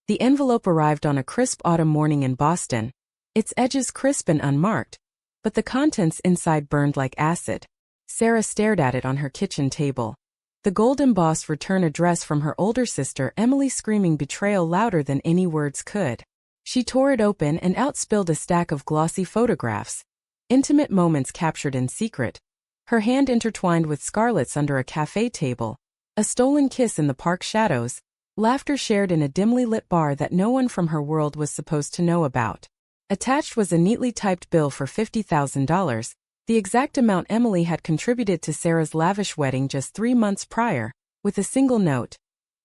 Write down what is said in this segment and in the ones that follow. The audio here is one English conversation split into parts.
The envelope arrived on a crisp autumn morning in Boston, its edges crisp and unmarked, but the contents inside burned like acid. Sarah stared at it on her kitchen table. The gold-embossed return address from her older sister Emily, screaming betrayal louder than any words could. She tore it open and out spilled a stack of glossy photographs. Intimate moments captured in secret. Her hand intertwined with Scarlett's under a cafe table. A stolen kiss in the park shadows. Laughter shared in a dimly lit bar that no one from her world was supposed to know about. Attached was a neatly typed bill for $50,000, the exact amount Emily had contributed to Sarah's lavish wedding just 3 months prior, with a single note.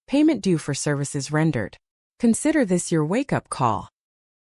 Payment due for services rendered. Consider this your wake-up call.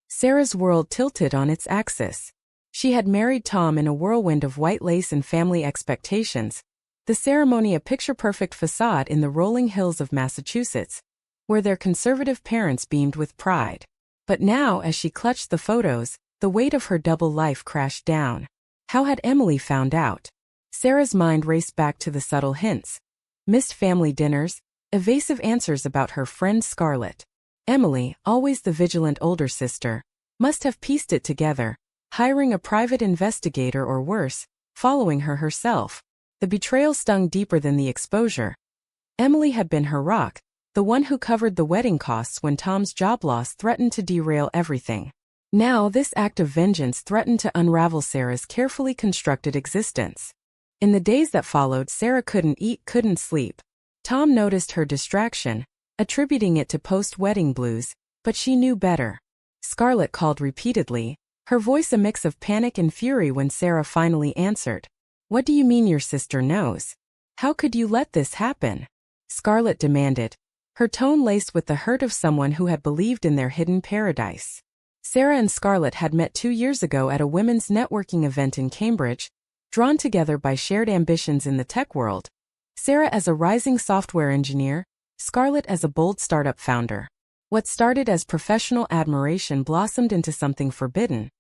Sarah's world tilted on its axis. She had married Tom in a whirlwind of white lace and family expectations, the ceremony a picture-perfect facade in the rolling hills of Massachusetts, where their conservative parents beamed with pride. But now, as she clutched the photos, the weight of her double life crashed down. How had Emily found out? Sarah's mind raced back to the subtle hints. Missed family dinners, evasive answers about her friend Scarlett. Emily, always the vigilant older sister, must have pieced it together, hiring a private investigator or worse, following her herself. The betrayal stung deeper than the exposure. Emily had been her rock, the one who covered the wedding costs when Tom's job loss threatened to derail everything. Now this act of vengeance threatened to unravel Sarah's carefully constructed existence. In the days that followed, Sarah couldn't eat, couldn't sleep. Tom noticed her distraction, attributing it to post-wedding blues, but she knew better. Scarlett called repeatedly, her voice a mix of panic and fury when Sarah finally answered. What do you mean your sister knows? How could you let this happen? Scarlett demanded, her tone laced with the hurt of someone who had believed in their hidden paradise. Sarah and Scarlett had met 2 years ago at a women's networking event in Cambridge, drawn together by shared ambitions in the tech world. Sarah as a rising software engineer, Scarlett as a bold startup founder. What started as professional admiration blossomed into something forbidden.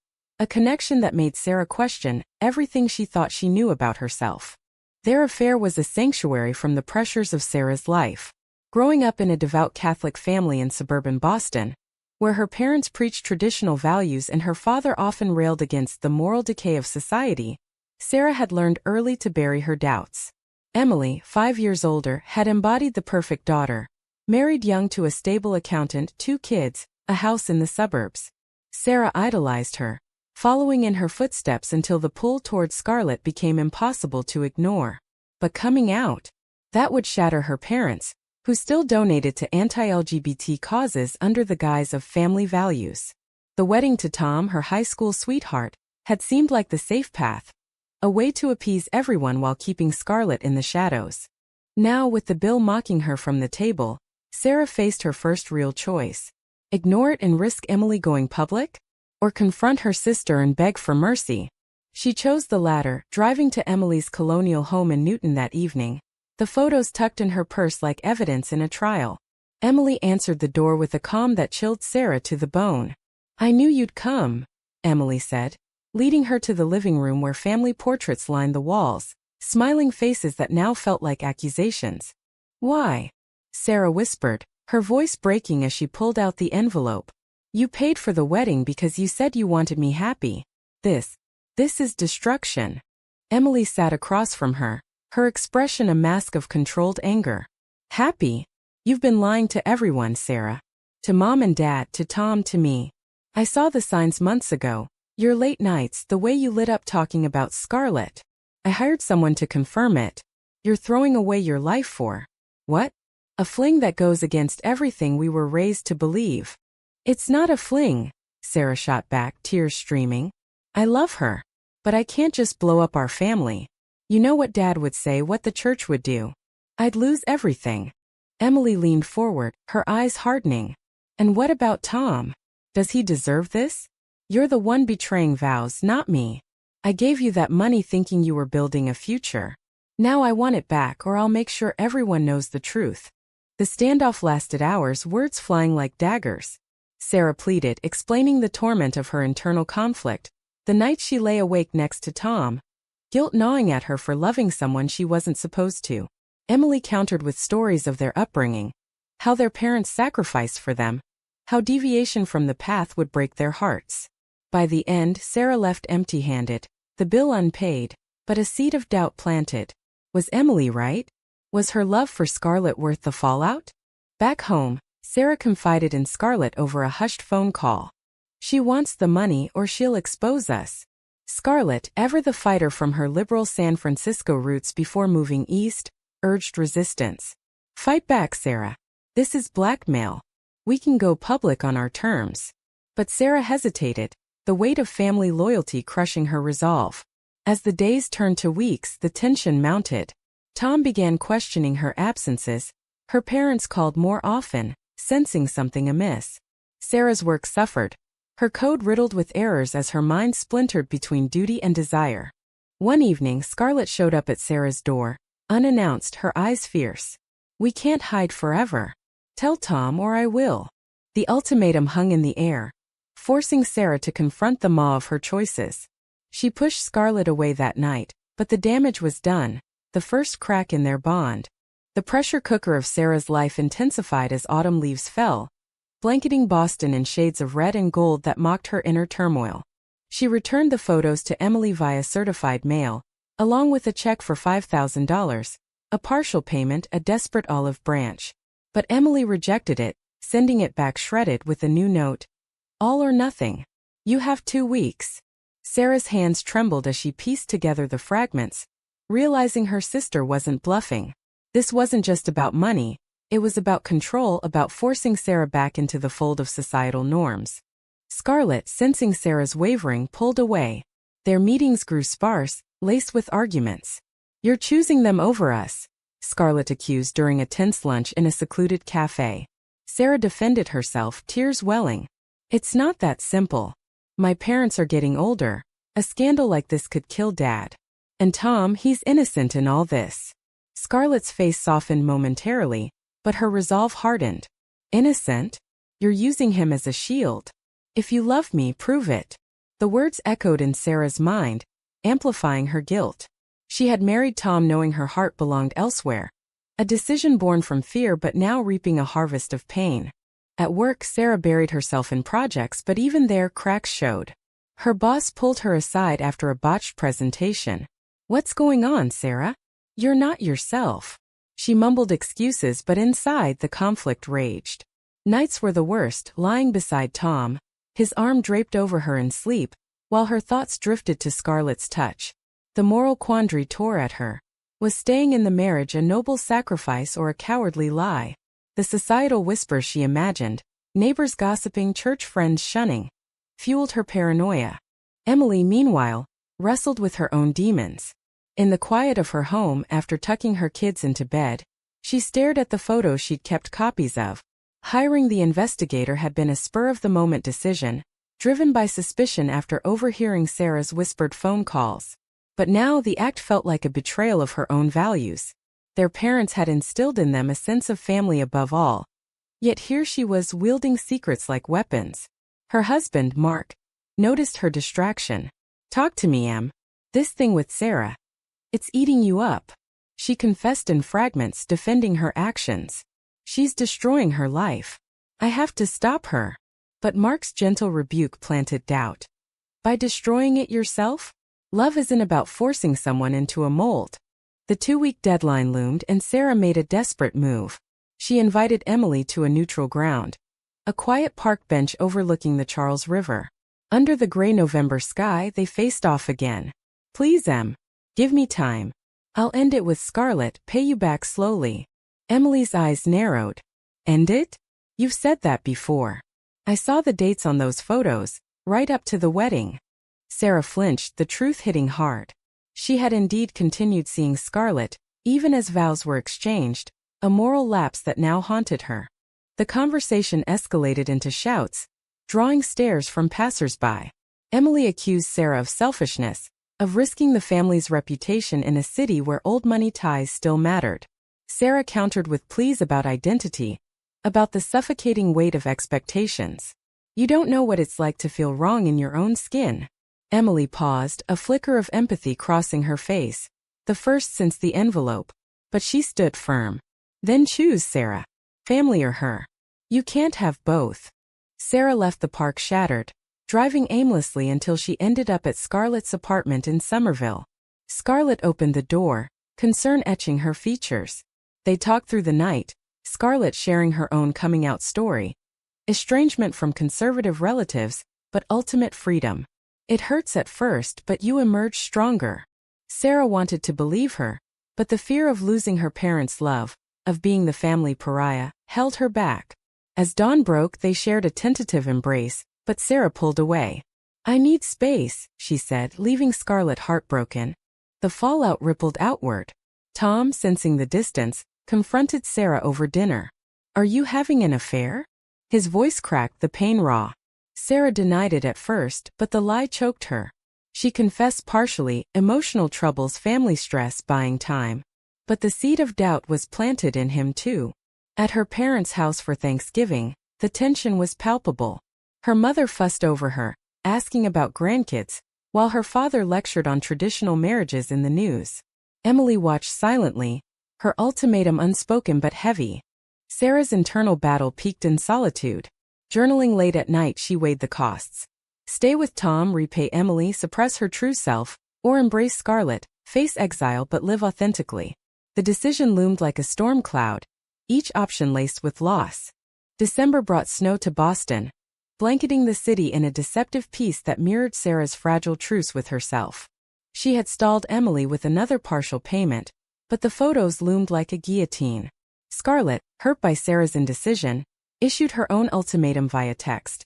A connection that made Sarah question everything she thought she knew about herself. Their affair was a sanctuary from the pressures of Sarah's life. Growing up in a devout Catholic family in suburban Boston, where her parents preached traditional values and her father often railed against the moral decay of society, Sarah had learned early to bury her doubts. Emily, 5 years older, had embodied the perfect daughter. Married young to a stable accountant, 2 kids, a house in the suburbs. Sarah idolized her, following in her footsteps until the pull towards Scarlett became impossible to ignore. But coming out, that would shatter her parents, who still donated to anti-LGBT causes under the guise of family values. The wedding to Tom, her high school sweetheart, had seemed like the safe path, a way to appease everyone while keeping Scarlett in the shadows. Now, with the bill mocking her from the table, Sarah faced her first real choice. Ignore it and risk Emily going public? Or confront her sister and beg for mercy? She chose the latter, driving to Emily's colonial home in Newton that evening, the photos tucked in her purse like evidence in a trial. Emily answered the door with a calm that chilled Sarah to the bone. I knew you'd come, Emily said, leading her to the living room where family portraits lined the walls, smiling faces that now felt like accusations. Why? Sarah whispered, her voice breaking as she pulled out the envelope. You paid for the wedding because you said you wanted me happy. This is destruction. Emily sat across from her, her expression a mask of controlled anger. Happy? You've been lying to everyone, Sarah. To Mom and Dad, to Tom, to me. I saw the signs months ago. Your late nights, the way you lit up talking about Scarlett. I hired someone to confirm it. You're throwing away your life for. What? A fling that goes against everything we were raised to believe. It's not a fling, Sarah shot back, tears streaming. I love her. But I can't just blow up our family. You know what Dad would say, what the church would do. I'd lose everything. Emily leaned forward, her eyes hardening. And what about Tom? Does he deserve this? You're the one betraying Vows, not me. I gave you that money thinking you were building a future. Now I want it back or I'll make sure everyone knows the truth. The standoff lasted hours, words flying like daggers. Sarah pleaded, explaining the torment of her internal conflict, the night she lay awake next to Tom, guilt gnawing at her for loving someone she wasn't supposed to. Emily countered with stories of their upbringing, how their parents sacrificed for them, how deviation from the path would break their hearts. By the end, Sarah left empty-handed, the bill unpaid, but a seed of doubt planted. Was Emily right? Was her love for Scarlett worth the fallout? Back home, Sarah confided in Scarlett over a hushed phone call. She wants the money or she'll expose us. Scarlett, ever the fighter from her liberal San Francisco roots before moving east, urged resistance. Fight back, Sarah. This is blackmail. We can go public on our terms. But Sarah hesitated, the weight of family loyalty crushing her resolve. As the days turned to weeks, the tension mounted. Tom began questioning her absences. Her parents called more often, sensing something amiss. Sarah's work suffered, her code riddled with errors as her mind splintered between duty and desire. One evening, Scarlett showed up at Sarah's door, unannounced, her eyes fierce. We can't hide forever. Tell Tom or I will. The ultimatum hung in the air, forcing Sarah to confront the maw of her choices. She pushed Scarlett away that night, but the damage was done, the first crack in their bond. The pressure cooker of Sarah's life intensified as autumn leaves fell, blanketing Boston in shades of red and gold that mocked her inner turmoil. She returned the photos to Emily via certified mail, along with a check for $5,000, a partial payment, a desperate olive branch. But Emily rejected it, sending it back shredded with a new note. All or nothing. You have 2 weeks. Sarah's hands trembled as she pieced together the fragments, realizing her sister wasn't bluffing. This wasn't just about money, it was about control, about forcing Sarah back into the fold of societal norms. Scarlett, sensing Sarah's wavering, pulled away. Their meetings grew sparse, laced with arguments. You're choosing them over us, Scarlett accused during a tense lunch in a secluded cafe. Sarah defended herself, tears welling. It's not that simple. My parents are getting older. A scandal like this could kill Dad. And Tom, he's innocent in all this. Scarlett's face softened momentarily, but her resolve hardened. Innocent? You're using him as a shield. If you love me, prove it. The words echoed in Sarah's mind, amplifying her guilt. She had married Tom knowing her heart belonged elsewhere. A decision born from fear but now reaping a harvest of pain. At work, Sarah buried herself in projects, but even there cracks showed. Her boss pulled her aside after a botched presentation. What's going on, Sarah? You're not yourself. She mumbled excuses, but inside the conflict raged. Nights were the worst, lying beside Tom, his arm draped over her in sleep, while her thoughts drifted to Scarlett's touch. The moral quandary tore at her. Was staying in the marriage a noble sacrifice or a cowardly lie? The societal whispers she imagined, neighbors gossiping, church friends shunning, fueled her paranoia. Emily, meanwhile, wrestled with her own demons. In the quiet of her home, after tucking her kids into bed, she stared at the photos she'd kept copies of. Hiring the investigator had been a spur-of-the-moment decision, driven by suspicion after overhearing Sarah's whispered phone calls. But now the act felt like a betrayal of her own values. Their parents had instilled in them a sense of family above all. Yet here she was wielding secrets like weapons. Her husband, Mark, noticed her distraction. Talk to me, Em. This thing with Sarah. It's eating you up. She confessed in fragments, defending her actions. She's destroying her life. I have to stop her. But Mark's gentle rebuke planted doubt. By destroying it yourself? Love isn't about forcing someone into a mold. The 2-week deadline loomed and Sarah made a desperate move. She invited Emily to a neutral ground, a quiet park bench overlooking the Charles River. Under the gray November sky, they faced off again. Please, Em. Give me time. I'll end it with Scarlett, pay you back slowly. Emily's eyes narrowed. End it? You've said that before. I saw the dates on those photos, right up to the wedding. Sarah flinched, the truth hitting hard. She had indeed continued seeing Scarlett, even as vows were exchanged, a moral lapse that now haunted her. The conversation escalated into shouts, drawing stares from passers-by. Emily accused Sarah of selfishness, of risking the family's reputation in a city where old money ties still mattered. Sarah countered with pleas about identity, about the suffocating weight of expectations. You don't know what it's like to feel wrong in your own skin. Emily paused, a flicker of empathy crossing her face, the first since the envelope. But she stood firm. Then choose, Sarah. Family or her. You can't have both. Sarah left the park shattered, driving aimlessly until she ended up at Scarlett's apartment in Somerville. Scarlett opened the door, concern etching her features. They talked through the night, Scarlett sharing her own coming-out story. Estrangement from conservative relatives, but ultimate freedom. It hurts at first, but you emerge stronger. Sarah wanted to believe her, but the fear of losing her parents' love, of being the family pariah, held her back. As dawn broke, they shared a tentative embrace, but Sarah pulled away. "I need space," she said, leaving Scarlett heartbroken. The fallout rippled outward. Tom, sensing the distance, confronted Sarah over dinner. "Are you having an affair?" His voice cracked, the pain raw. Sarah denied it at first, but the lie choked her. She confessed partially, emotional troubles, family stress, buying time. But the seed of doubt was planted in him too. At her parents' house for Thanksgiving, the tension was palpable. Her mother fussed over her, asking about grandkids, while her father lectured on traditional marriages in the news. Emily watched silently, her ultimatum unspoken but heavy. Sarah's internal battle peaked in solitude. Journaling late at night, she weighed the costs. Stay with Tom, repay Emily, suppress her true self, or embrace Scarlett, face exile but live authentically. The decision loomed like a storm cloud, each option laced with loss. December brought snow to Boston, blanketing the city in a deceptive peace that mirrored Sarah's fragile truce with herself. She had stalled Emily with another partial payment, but the photos loomed like a guillotine. Scarlett, hurt by Sarah's indecision, issued her own ultimatum via text.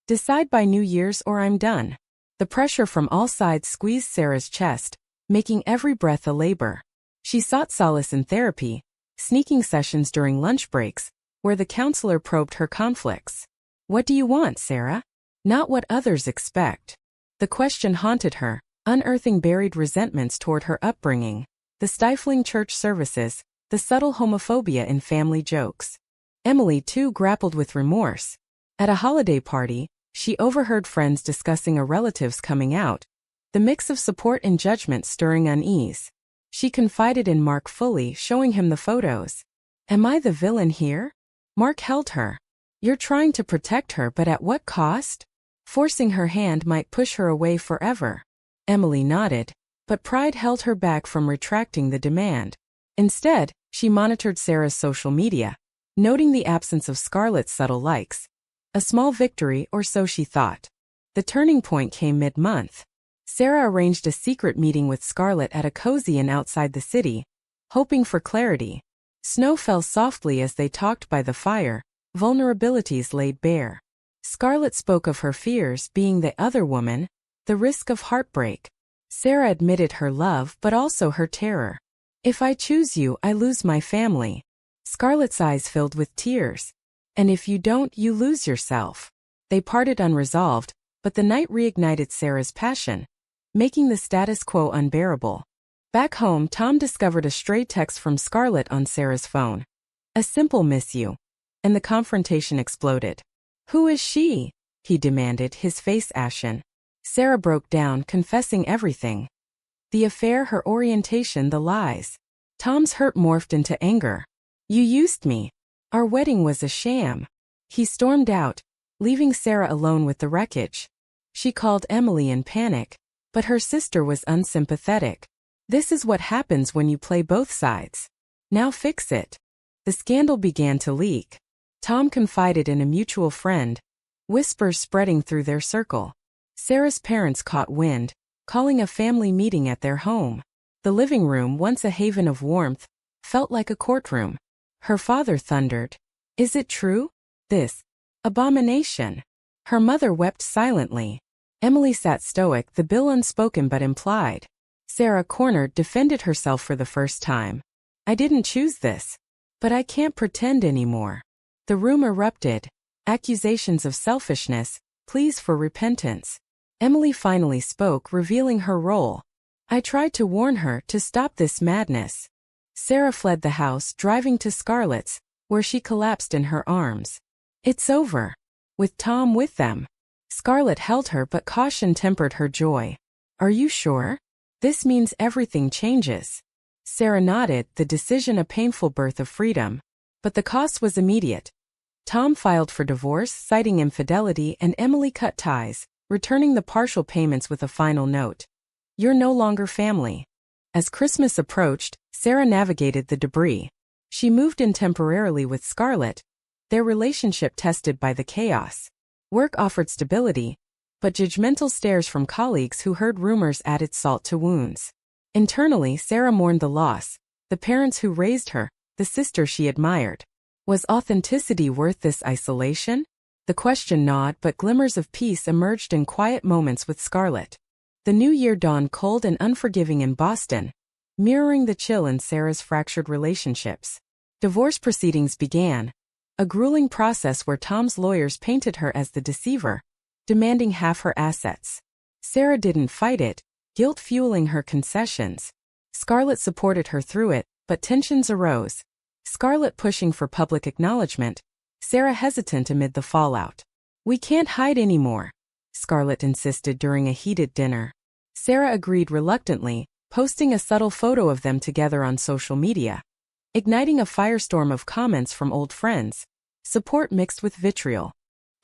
"Decide by New Year's or I'm done." The pressure from all sides squeezed Sarah's chest, making every breath a labor. She sought solace in therapy, sneaking sessions during lunch breaks, where the counselor probed her conflicts. "What do you want, Sarah?" "Not what others expect." The question haunted her, unearthing buried resentments toward her upbringing, the stifling church services, the subtle homophobia in family jokes. Emily, too, grappled with remorse. At a holiday party, she overheard friends discussing a relative's coming out, the mix of support and judgment stirring unease. She confided in Mark fully, showing him the photos. "Am I the villain here?" Mark held her. "You're trying to protect her, but at what cost? Forcing her hand might push her away forever." Emily nodded, but pride held her back from retracting the demand. Instead, she monitored Sarah's social media, noting the absence of Scarlett's subtle likes. A small victory, or so she thought. The turning point came mid-month. Sarah arranged a secret meeting with Scarlett at a cozy inn outside the city, hoping for clarity. Snow fell softly as they talked by the fire, vulnerabilities laid bare. Scarlett spoke of her fears, being the other woman, the risk of heartbreak. Sarah admitted her love but also her terror. "If I choose you, I lose my family." Scarlett's eyes filled with tears. "And if you don't, you lose yourself." They parted unresolved, but the night reignited Sarah's passion, making the status quo unbearable. Back home, Tom discovered a stray text from Scarlett on Sarah's phone. A simple "miss you." And the confrontation exploded. "Who is she?" he demanded, his face ashen. Sarah broke down, confessing everything. The affair, her orientation, the lies. Tom's hurt morphed into anger. "You used me. Our wedding was a sham." He stormed out, leaving Sarah alone with the wreckage. She called Emily in panic, but her sister was unsympathetic. "This is what happens when you play both sides. Now fix it." The scandal began to leak. Tom confided in a mutual friend, whispers spreading through their circle. Sarah's parents caught wind, calling a family meeting at their home. The living room, once a haven of warmth, felt like a courtroom. Her father thundered, "Is it true? This abomination." Her mother wept silently. Emily sat stoic, the bill unspoken but implied. Sarah, cornered, defended herself for the first time. "I didn't choose this. But I can't pretend anymore." The room erupted. Accusations of selfishness, pleas for repentance. Emily finally spoke, revealing her role. "I tried to warn her to stop this madness." Sarah fled the house, driving to Scarlett's, where she collapsed in her arms. "It's over." With Tom with them. Scarlett held her, but caution tempered her joy. "Are you sure? This means everything changes." Sarah nodded, the decision a painful birth of freedom. But the cost was immediate. Tom filed for divorce, citing infidelity, and Emily cut ties, returning the partial payments with a final note. "You're no longer family." As Christmas approached, Sarah navigated the debris. She moved in temporarily with Scarlett, their relationship tested by the chaos. Work offered stability, but judgmental stares from colleagues who heard rumors added salt to wounds. Internally, Sarah mourned the loss, the parents who raised her, the sister she admired. Was authenticity worth this isolation? The question gnawed, but glimmers of peace emerged in quiet moments with Scarlett. The new year dawned cold and unforgiving in Boston, mirroring the chill in Sarah's fractured relationships. Divorce proceedings began, a grueling process where Tom's lawyers painted her as the deceiver, demanding half her assets. Sarah didn't fight it, guilt fueling her concessions. Scarlett supported her through it, but tensions arose. Scarlett pushing for public acknowledgement, Sarah hesitant amid the fallout. "We can't hide anymore," Scarlett insisted during a heated dinner. Sarah agreed reluctantly, posting a subtle photo of them together on social media, igniting a firestorm of comments from old friends, support mixed with vitriol.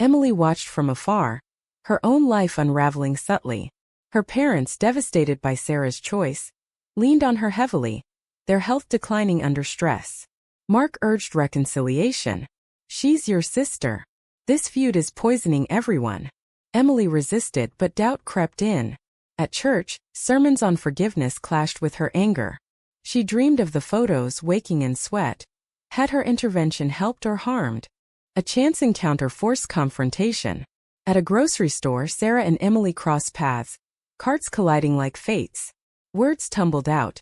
Emily watched from afar, her own life unraveling subtly. Her parents, devastated by Sarah's choice, leaned on her heavily, their health declining under stress. Mark urged reconciliation. "She's your sister. This feud is poisoning everyone." Emily resisted, but doubt crept in. At church, sermons on forgiveness clashed with her anger. She dreamed of the photos waking in sweat. Had her intervention helped or harmed? A chance encounter forced confrontation. At a grocery store, Sarah and Emily crossed paths, carts colliding like fates. Words tumbled out.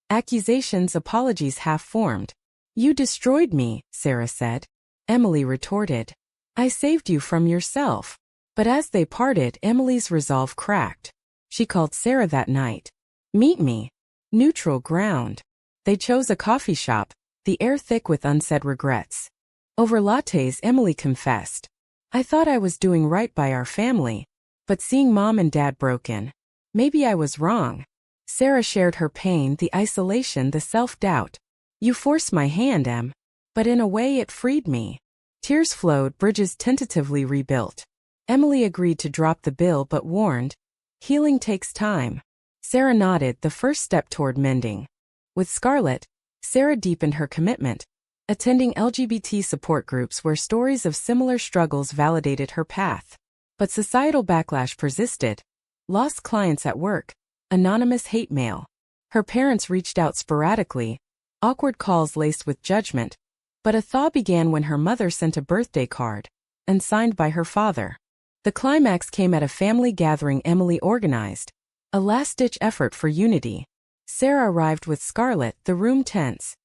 Accusations, apologies half-formed. "You destroyed me," Sarah said. Emily retorted, "I saved you from yourself." But as they parted, Emily's resolve cracked. She called Sarah that night. "Meet me." Neutral ground. They chose a coffee shop, the air thick with unsaid regrets. Over lattes, Emily confessed, "I thought I was doing right by our family, but seeing Mom and Dad broken, maybe I was wrong." Sarah shared her pain, the isolation, the self-doubt. "You forced my hand, Em. But in a way it freed me." Tears flowed, bridges tentatively rebuilt. Emily agreed to drop the bill but warned, "Healing takes time." Sarah nodded, the first step toward mending. With Scarlett, Sarah deepened her commitment, attending LGBT support groups where stories of similar struggles validated her path. But societal backlash persisted. Lost clients at work, anonymous hate mail. Her parents reached out sporadically, awkward calls laced with judgment. But a thaw began when her mother sent a birthday card, and signed by her father. The climax came at a family gathering Emily organized, a last-ditch effort for unity. Sarah arrived with Scarlett, the room tense.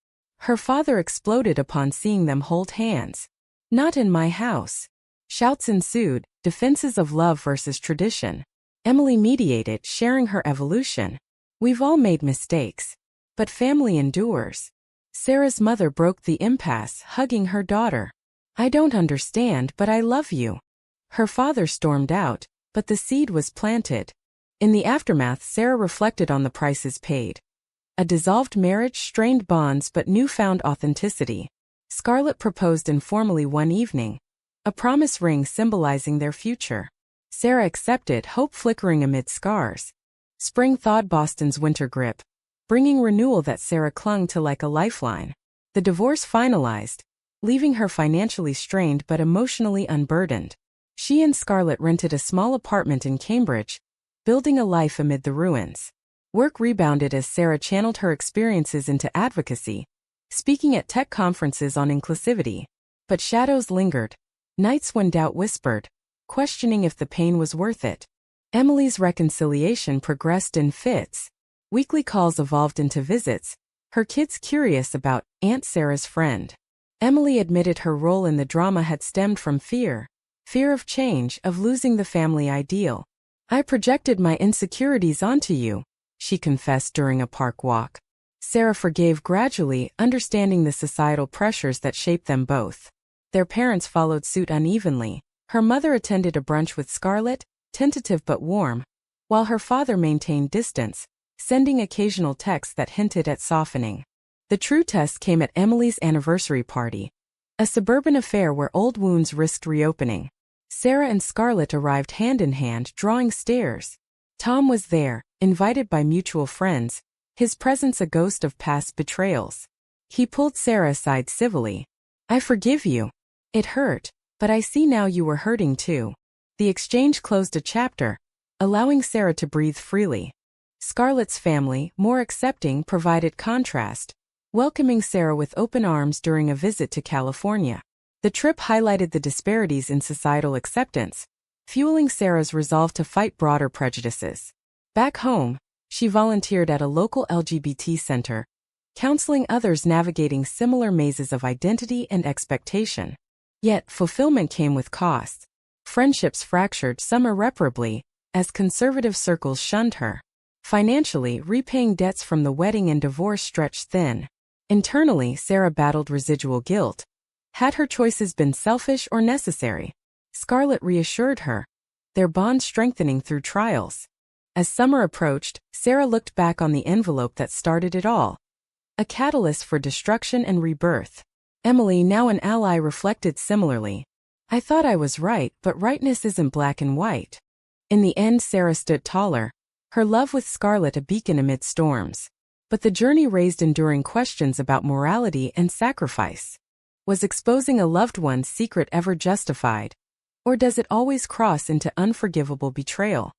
Her father exploded upon seeing them hold hands. "Not in my house." Shouts ensued, defenses of love versus tradition. Emily mediated, sharing her evolution. "We've all made mistakes. But family endures." Sarah's mother broke the impasse, hugging her daughter. "I don't understand, but I love you." Her father stormed out, but the seed was planted. In the aftermath, Sarah reflected on the prices paid. A dissolved marriage, strained bonds, but newfound authenticity. Scarlett proposed informally one evening, a promise ring symbolizing their future. Sarah accepted, hope flickering amid scars. Spring thawed Boston's winter grip, bringing renewal that Sarah clung to like a lifeline. The divorce finalized, leaving her financially strained but emotionally unburdened. She and Scarlett rented a small apartment in Cambridge, building a life amid the ruins. Work rebounded as Sarah channeled her experiences into advocacy, speaking at tech conferences on inclusivity. But shadows lingered, nights when doubt whispered, questioning if the pain was worth it. Emily's reconciliation progressed in fits. Weekly calls evolved into visits, her kids curious about Aunt Sarah's friend. Emily admitted her role in the drama had stemmed from fear of change, of losing the family ideal. "I projected my insecurities onto you," she confessed during a park walk. Sarah forgave gradually, understanding the societal pressures that shaped them both. Their parents followed suit unevenly. Her mother attended a brunch with Scarlett, tentative but warm, while her father maintained distance, sending occasional texts that hinted at softening. The true test came at Emily's anniversary party. A suburban affair where old wounds risked reopening. Sarah and Scarlett arrived hand in hand, drawing stares. Tom was there, invited by mutual friends, his presence a ghost of past betrayals. He pulled Sarah aside civilly. "I forgive you. It hurt, but I see now you were hurting too." The exchange closed a chapter, allowing Sarah to breathe freely. Scarlett's family, more accepting, provided contrast, welcoming Sarah with open arms during a visit to California. The trip highlighted the disparities in societal acceptance, fueling Sarah's resolve to fight broader prejudices. Back home, she volunteered at a local LGBT center, counseling others navigating similar mazes of identity and expectation. Yet, fulfillment came with costs. Friendships fractured, some irreparably, as conservative circles shunned her. Financially, repaying debts from the wedding and divorce stretched thin. Internally, Sarah battled residual guilt. Had her choices been selfish or necessary? Scarlett reassured her, their bond strengthening through trials. As summer approached, Sarah looked back on the envelope that started it all. A catalyst for destruction and rebirth. Emily, now an ally, reflected similarly. "I thought I was right, but rightness isn't black and white." In the end, Sarah stood taller, her love with Scarlett a beacon amid storms. But the journey raised enduring questions about morality and sacrifice. Was exposing a loved one's secret ever justified? Or does it always cross into unforgivable betrayal?